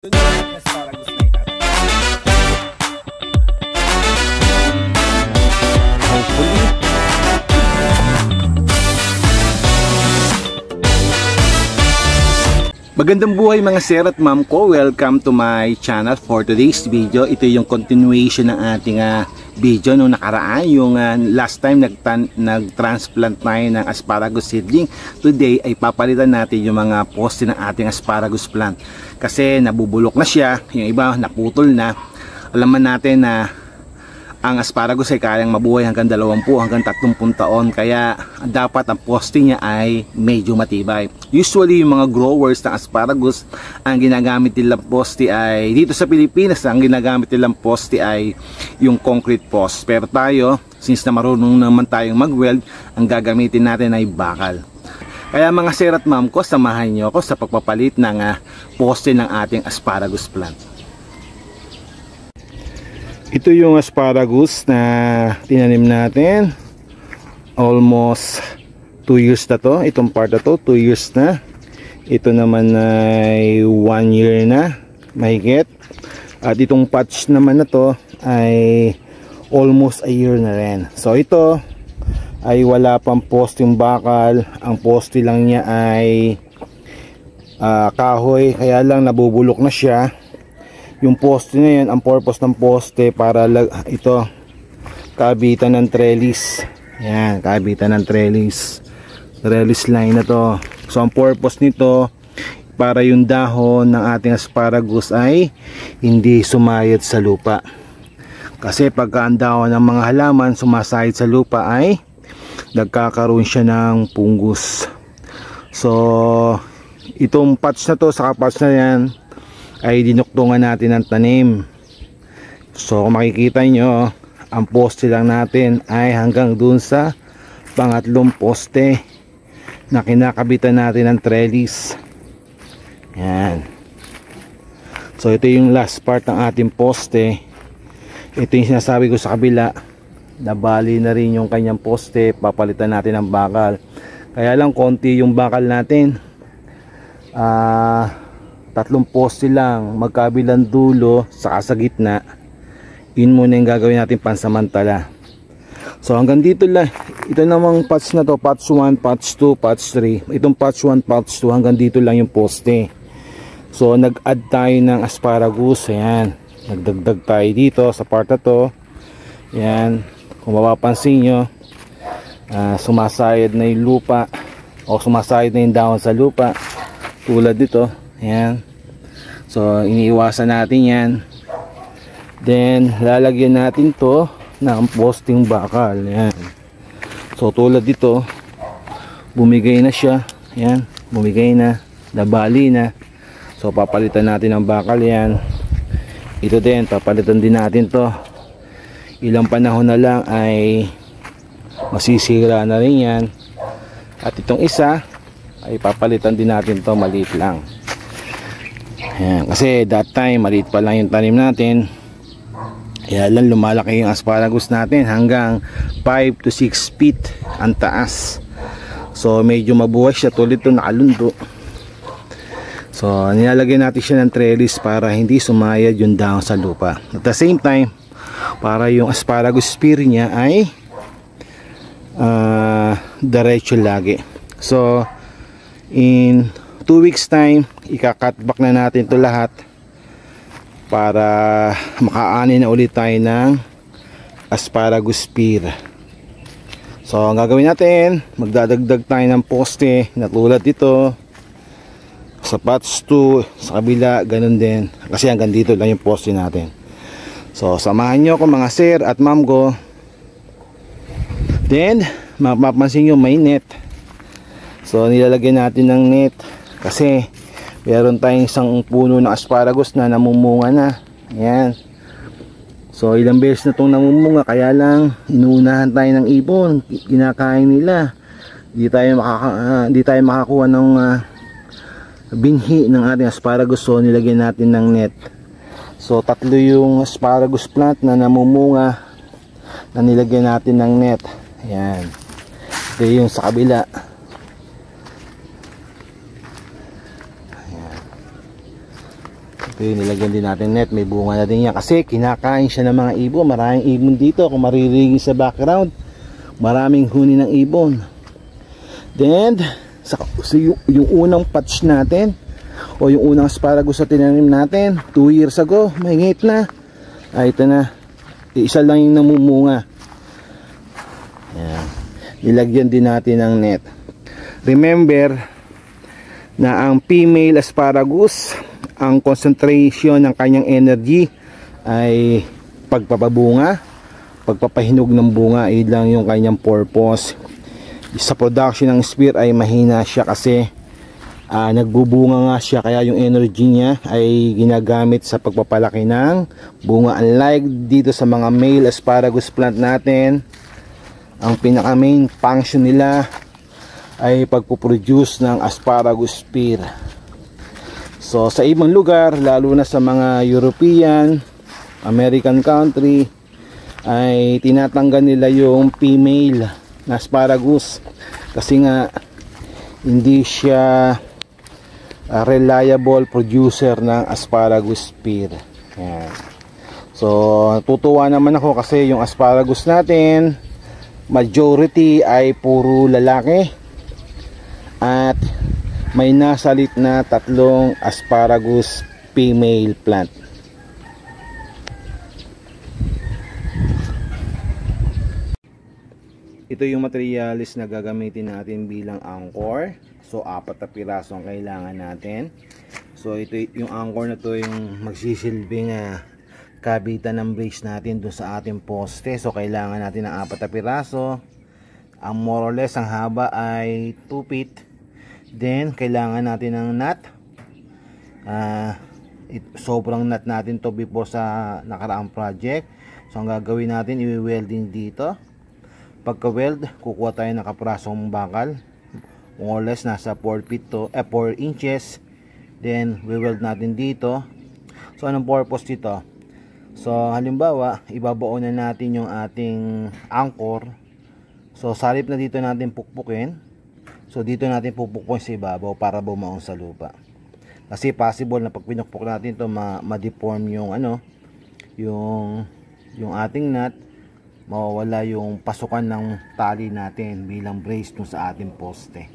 Asparagus na itatapos. Hopefully. Magandang buhay mga sir at ma'am ko. Welcome to my channel for today's video. Ito yung continuation ng ating video nung nakaraan. Yung last time nag-transplant tayo ng asparagus seedling. Today ay papalitan natin yung mga poste ng ating asparagus plant. Kasi nabubulok na siya. Yung iba naputol na. Alaman natin na ang asparagus ay kayang mabuhay hanggang 20 hanggang 30 taon, kaya dapat ang poste niya ay medyo matibay. Usually yung mga growers ng asparagus, ang ginagamit nilang poste ay, dito sa Pilipinas, ang ginagamit nilang poste ay yung concrete post. Pero tayo, since na marunong naman tayong mag-weld, ang gagamitin natin ay bakal. Kaya mga sir at ma'am ko, samahan nyo ako sa pagpapalit ng poste ng ating asparagus plant. Ito yung asparagus na tinanim natin. Almost 2 years na to. Itong part na to 2 years na. Ito naman ay 1 year na mahigit. At itong patch naman na to ay almost a year na rin. So ito ay wala pang posteng bakal. Ang poste lang niya ay kahoy, kaya lang nabubulok na siya. Yung poste na yan, ang purpose ng poste para ito kabitan ng trellis. Yan, kabitan ng trellis line na to. So ang purpose nito para yung dahon ng ating asparagus ay hindi sumayad sa lupa. Kasi pagka ang dahon ng mga halaman sumasayad sa lupa ay nagkakaroon siya ng pungus. So itong patch na to, saka patch na yan ay dinuktungan natin ng tanim. So kung makikita nyo, ang poste lang natin ay hanggang dun sa pangatlong poste na kinakabitan natin ng trellis. Yan. So ito yung last part ng ating poste. Ito yung sinasabi ko sa kabila, nabali na rin yung kanyang poste, papalitan natin ng bakal. Kaya lang konti yung bakal natin. 3 poste lang, magkabilang dulo saka sa gitna. Yun muna yung gagawin natin pansamantala. So hanggang dito lang. Ito namang patch na to, patch 1, patch 2, patch 3. Itong patch 1, patch 2, hanggang dito lang yung poste. So nag-add tayo ng asparagus. Ayan, nagdagdag tayo dito sa part na to. Ayan, kung mapapansin nyo, sumasayad na yung lupa o sumasayad na yung dahon sa lupa tulad dito. Ayan. So iniiwasan natin yan. Then lalagyan natin to ng posting bakal. Ayan. So tulad dito, bumigay na siya. Ayan, bumigay na, nabali na. So papalitan natin ng bakal yan. Ito din, papalitan din natin to. Ilang panahon na lang ay masisira na rin yan. At itong isa ay papalitan din natin to, maliit lang. Ayan, kasi that time maliit pa lang yung tanim natin. Kaya lang lumalaki yung asparagus natin hanggang 5 to 6 feet ang taas. So medyo mabuhay siya, tulad ito nakalundo. So nilalagyan natin siya ng trellis para hindi sumayad yung dahon sa lupa. At the same time, para yung asparagus spear niya ay diretso lagi. So in 2 weeks time, ika-cut back na natin to lahat para makaani na ulit tayo ng asparagus spear. So ang gagawin natin, magdadagdag tayo ng poste na tulad dito sa patch 2, sa kabila ganun din, kasi hanggang dito lang yung poste natin. So samahan nyo ako mga sir at ma'am ko. Then mapapansin nyo may net. So nilalagyan natin ng net kasi meron tayong isang puno ng asparagus na namumunga na. Ayan. So ilang beses na itong namumunga, kaya lang inuunahan tayo ng ibon, kinakain nila. Di tayo makakuha ng binhi ng ating asparagus. So nilagyan natin ng net. So 3 yung asparagus plant na namumunga na nilagyan natin ng net. Ayan. Ito yung sa kabila. Ito yung nilagyan din natin net. May bunga na din yan kasi kinakain siya ng mga ibon. Maraming ibon dito. Kung maririnig sa background, maraming huni ng ibon. Then so yung unang patch natin o yung unang asparagus na tinanim natin 2 years ago, mahingit na. Ito na. Isa lang yung namumunga. Ayan. Nilagyan din natin ng net. Remember na ang female asparagus, ang concentration ng kanyang energy ay pagpapabunga, pagpapahinog ng bunga. Yun lang yung kanyang purpose. Sa production ng spear ay mahina siya kasi nagbubunga nga siya, kaya yung energy niya ay ginagamit sa pagpapalaki ng bunga. Unlike dito sa mga male asparagus plant natin, ang pinaka main function nila ay pagpuproduce ng asparagus spear. So sa ibang lugar, lalo na sa mga European, American country, ay tinatanggal nila yung female na asparagus kasi nga hindi siya reliable producer ng asparagus spear. Ayan. So tutuwa naman ako kasi yung asparagus natin majority ay puro lalaki at may nasalit na 3 asparagus female plant. Ito yung materialis na gagamitin natin bilang anchor. So 4 na piraso ang kailangan natin. So ito yung anchor na to yung magsisilbing kabitan ng brace natin dun sa ating poste. So kailangan natin ng 4 na piraso. Ang more or less ang haba ay 2 feet. Then kailangan natin ng nut. Sobrang nut natin to before sa nakaraang project. So ang gagawin natin, i-welding dito. Pagka weld, kukuha tayo ng kaprasong bakal. More or less nasa 4 feet to 4 inches. Then we weld natin dito. So anong purpose dito? So halimbawa, ibabaon na natin yung ating anchor. So salip na dito natin pukpukin. So dito natin pupukpukin sa ibabaw para bumaon sa lupa. Kasi possible na pag pinukpok natin to ma-deform yung yung ating nut, mawawala yung pasukan ng tali natin bilang brace dun sa ating poste.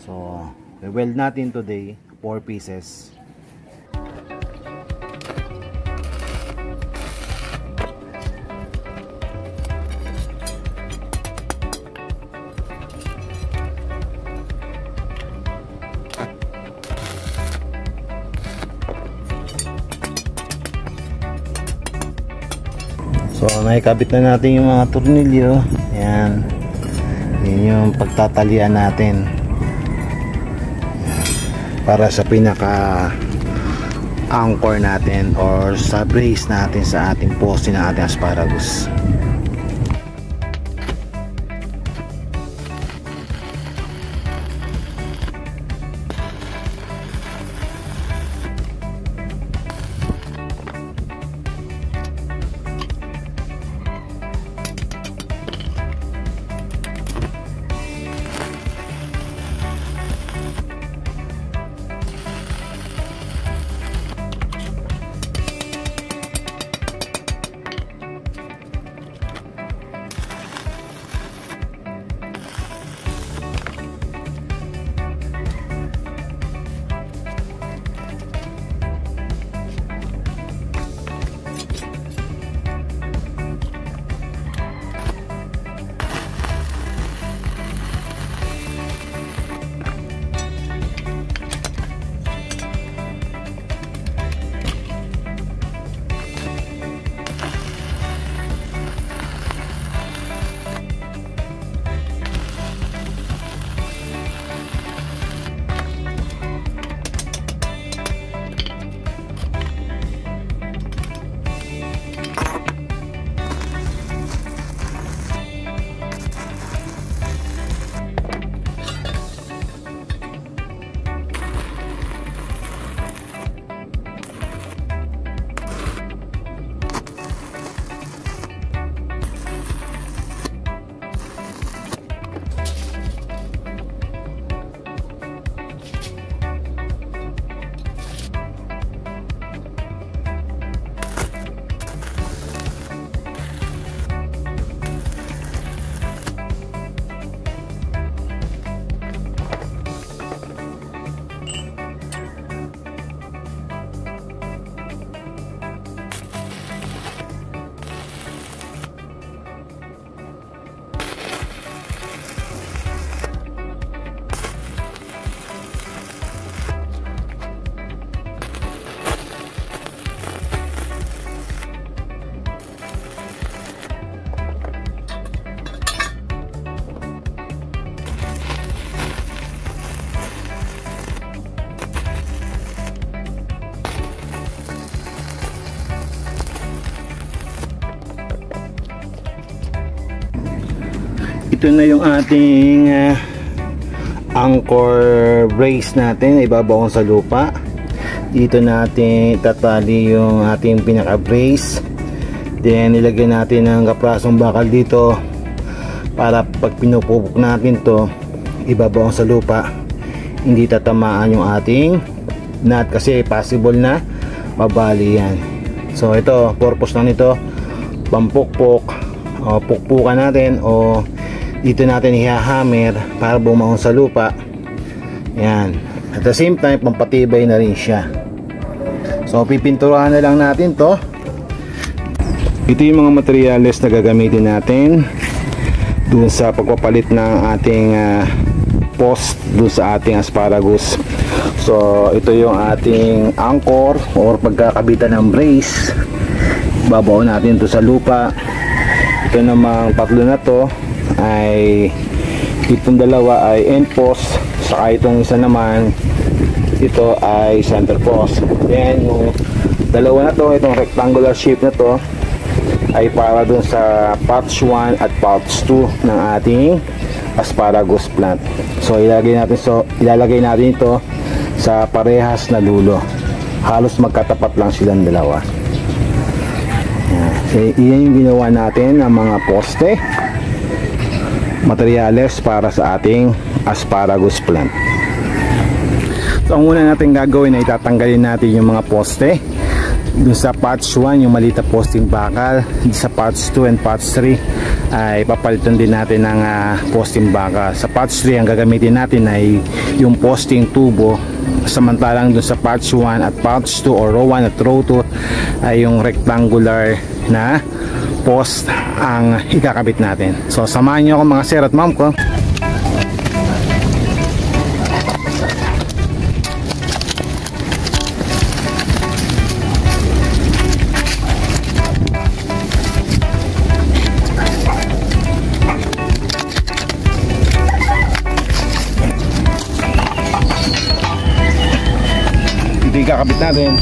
So we-weld natin today 4 pieces. So naikabit na natin yung mga tornilyo. Ayan. Yan yung pagtatalian natin para sa pinaka anchor natin or sa brace natin sa ating poste ng ating asparagus. ito na yung ating anchor brace natin, ibabaw sa lupa. Dito natin itatali yung ating pinaka brace, then ilagay natin ang kaprasong bakal dito para pag pinupupok natin to, ibabaw sa lupa, hindi tatamaan yung ating nut kasi possible na mabali yan. So ito, purpose lang nito, pampukpok o pukpukan natin, o dito natin ihahammer para bumaon sa lupa. Yan, at the same time pampatibay na rin siya. So pipinturahan na lang natin to. Ito yung mga materyales na gagamitin natin dun sa pagpapalit ng ating post dun sa ating asparagus. So ito yung ating anchor or pagkakabitan ng brace, babaw natin to sa lupa. Ito namang tatlo na to ay, itong dalawa ay end post, saka itong isa naman, ito ay center post. Then yung dalawa na to, itong rectangular shape na to, ay para dun sa patch 1 at patch 2 ng ating asparagus plant. So ilalagay natin ito sa parehas na dulo, halos magkatapat lang silang dalawa. Iyan yung ginawa natin ng mga poste, materyales para sa ating asparagus plant. So ang una natin gagawin ay tatanggalin natin yung mga poste dun sa patch 1, yung maliit na posting bakal. Sa patch 2 and patch 3 ay papalitan din natin ng posting bakal. Sa patch 3 ang gagamitin natin ay yung posting tubo, samantalang dun sa patch 1 at patch 2 or row 1 at row 2 ay yung rectangular na post ang ikakabit natin. So samahan nyo ako mga sir at ma'am ko. Ito yung kakabit natin.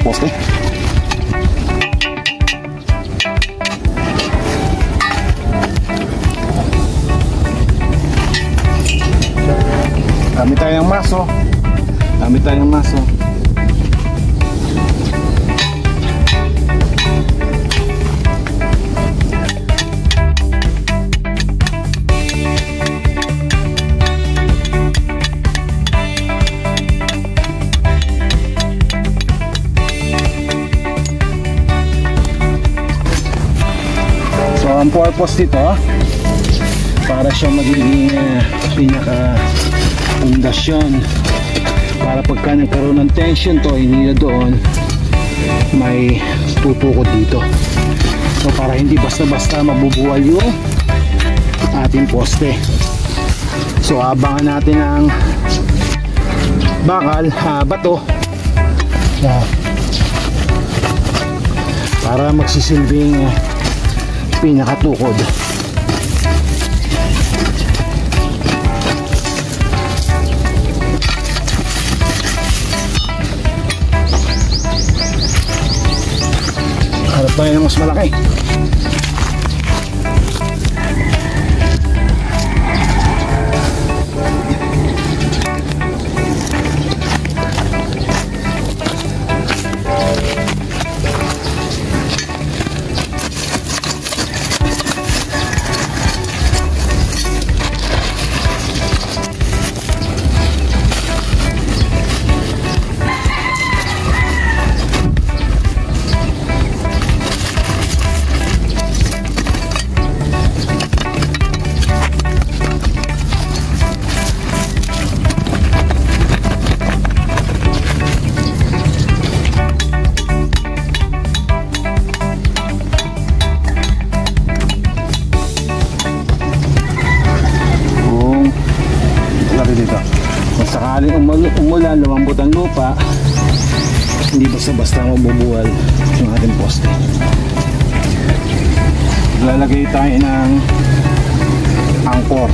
Poste. Gamit tayo ng maso. Gamit tayo ng maso. Ang purpose dito para siya magiging pinaka pundasyon para pagka nagkaroon ng tension to, hindi na doon may tutukod dito. So para hindi basta-basta mabubuwal yung ating poste. So abangan natin ang bakal, bato para magsisilbing pinakatukod. Harap tayo ng mas malaki. Hindi basta-basta mabubuwal yung ating poste. Lalagay tayo ng anchor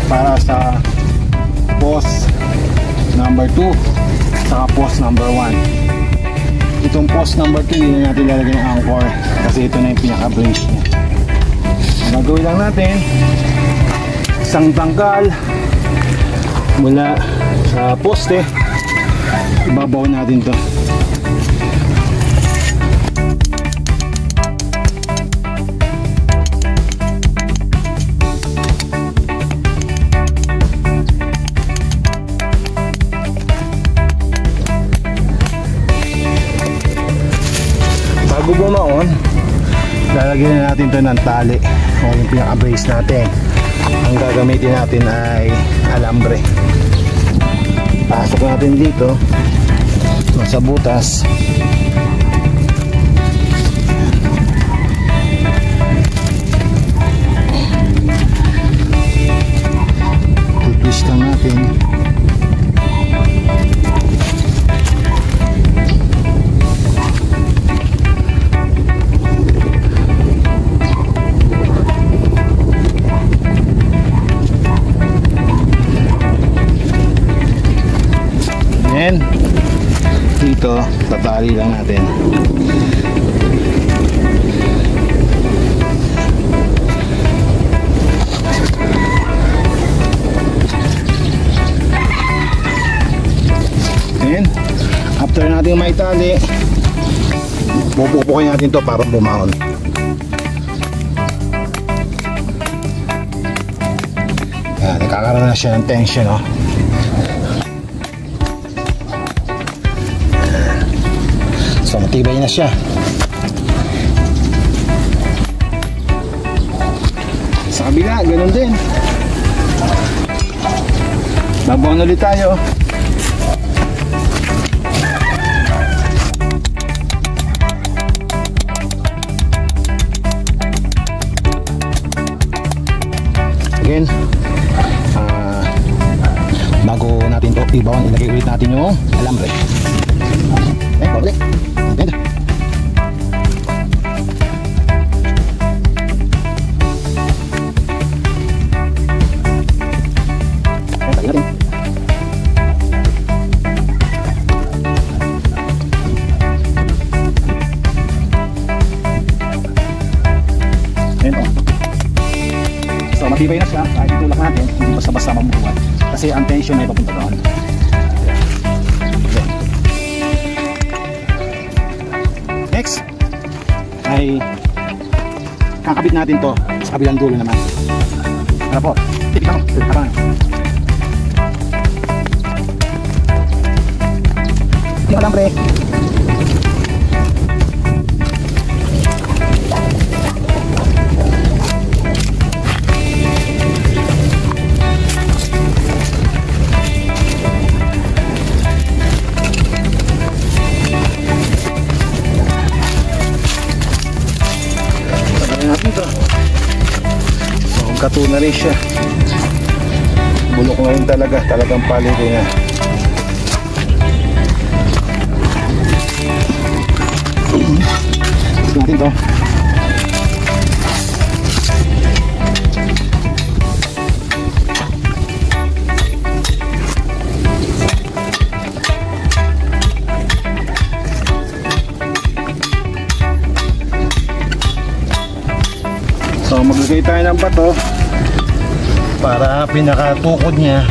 para sa post number 2 saka post number 1. Itong post number 2 hindi na natin lalagay ng anchor kasi ito na yung pinaka-brace niya. Ang gagawin lang natin, isang tangkal mula sa poste, ibabaw natin to. Bago bumaon, lalagyan na natin to ng tali o yung pinaka-brace natin. Ang gagamitin natin ay alambre. Pasok natin dito sa butas. Tutwist lang natin. And dito tatali lang natin. And after natin maitali, pupupukin natin to para bumaon. Yan, nakakaroon na siya ng tension, oh. So matibay na siya. Sa kabila, ganun din. Babaon ulit tayo. Again, bago natin to ibawan, ilagay ulit natin yung alambre. Balik. Ayan. So matibay na siya, kahit itulak natin, hindi basta-basta mabubuhat kasi ang tension ay papunta doon. Next ay kakabit natin to sa kabilang dulo naman. Ano po? Tipik ako. Abangan. Hindi ko lang pre. Kato na rin siya. Bulok na rin talaga. Talagang palitin na. Ito natin to. So maglagay tayo ng bato para pinakatukod niya.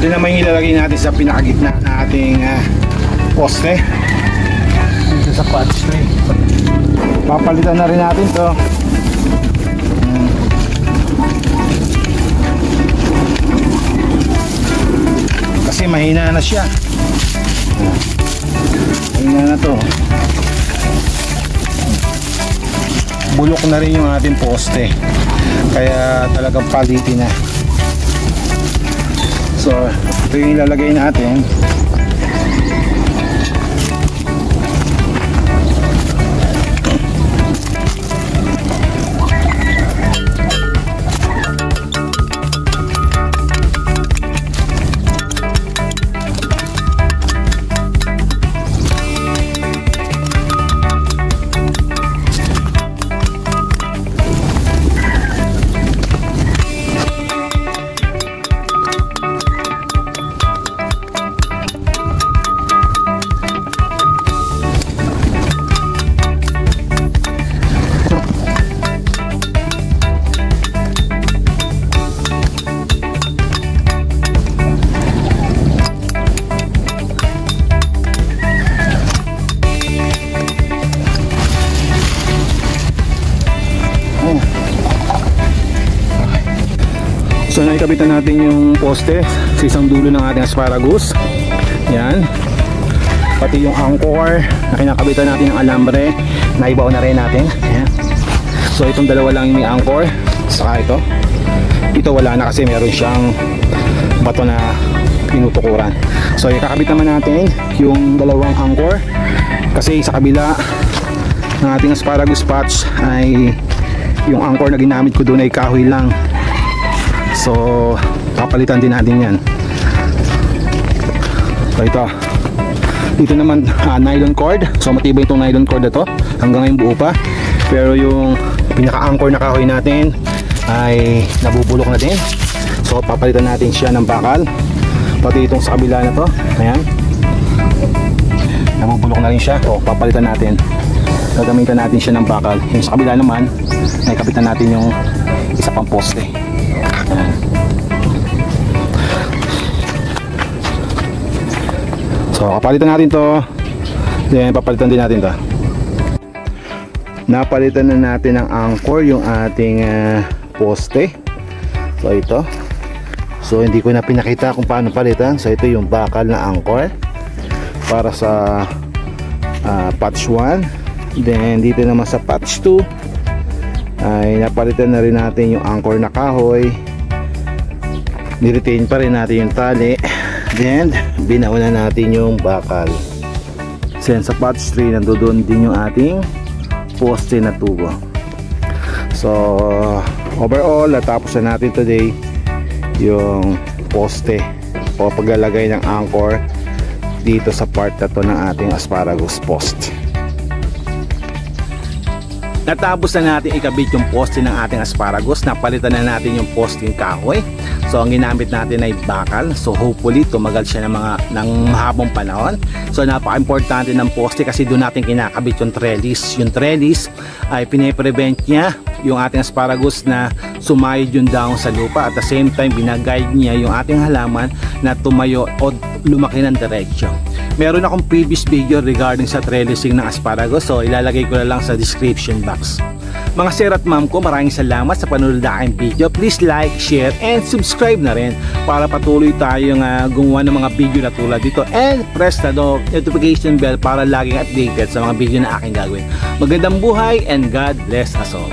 Ito naman yung ilalagay natin sa pinakagitna na ating poste dito sa quad tray. Papalitan na rin natin to. Kasi mahina na siya. Mahina na to. bulok na rin yung ating poste, kaya talagang palitin na. So ito yung ilalagay natin. So naikabitan natin yung poste sa isang dulo ng ating asparagus. Yan. Pati yung anchor na kinakabitan natin ng alambre, naibaw na rin natin. Yan. So itong dalawa lang yung may anchor. Saka ito wala na kasi meron siyang bato na pinutukuran. So ikakabit naman natin yung dalawang anchor, kasi sa kabila ng ating asparagus patch ay yung anchor na ginamit ko doon ay kahoy lang. So papalitan din natin yan. So dito naman nylon cord. So matibay itong nylon cord na to, hanggang ngayon buo pa. Pero yung pinaka-anchor na kahoy natin ay nabubulok na din. So papalitan natin siya ng bakal. Pati itong sa kabila na to, ayan, nabubulok na rin siya. So papalitan natin, gagamitan natin siya ng bakal. Yung sa kabila naman ay kapitan natin yung isa pang poste. So kapalitan natin to, then papalitan din natin to. Napalitan na natin ng anchor yung ating poste. So ito, so hindi ko na pinakita kung paano palitan. So ito yung bakal na anchor para sa patch 1. Then dito naman sa patch 2 ay napalitan na rin natin yung anchor na kahoy. Niretain pa rin natin yung tali. Then binawa na natin yung bakal. Then sa patch 3 nandoon din yung ating poste na tubo. So overall natapos na natin today yung poste o paglalagay ng anchor dito sa part na to ng ating asparagus post. Natapos na natin ikabit yung poste ng ating asparagus. Napalitan na natin yung posting kahoy. So ang ginamit natin ay bakal. So hopefully tumagal siya ng mahabang panahon. So napaka-importante ng poste kasi doon natin kinakabit yung trellis. Yung trellis ay pine-prevent niya yung ating asparagus na sumayod yung dahon sa lupa. At the same time binaguide niya yung ating halaman na tumayo o lumaki ng diretsyo. Meron akong previous video regarding sa trellising ng asparagus, so ilalagay ko na lang sa description box. Mga sir at ma'am ko, maraming salamat sa panonood ng aking video. Please like, share, and subscribe na rin para patuloy tayong gumawa ng mga video na tulad dito, and press na notification bell para laging updated sa mga video na aking gagawin. Magandang buhay and God bless us all.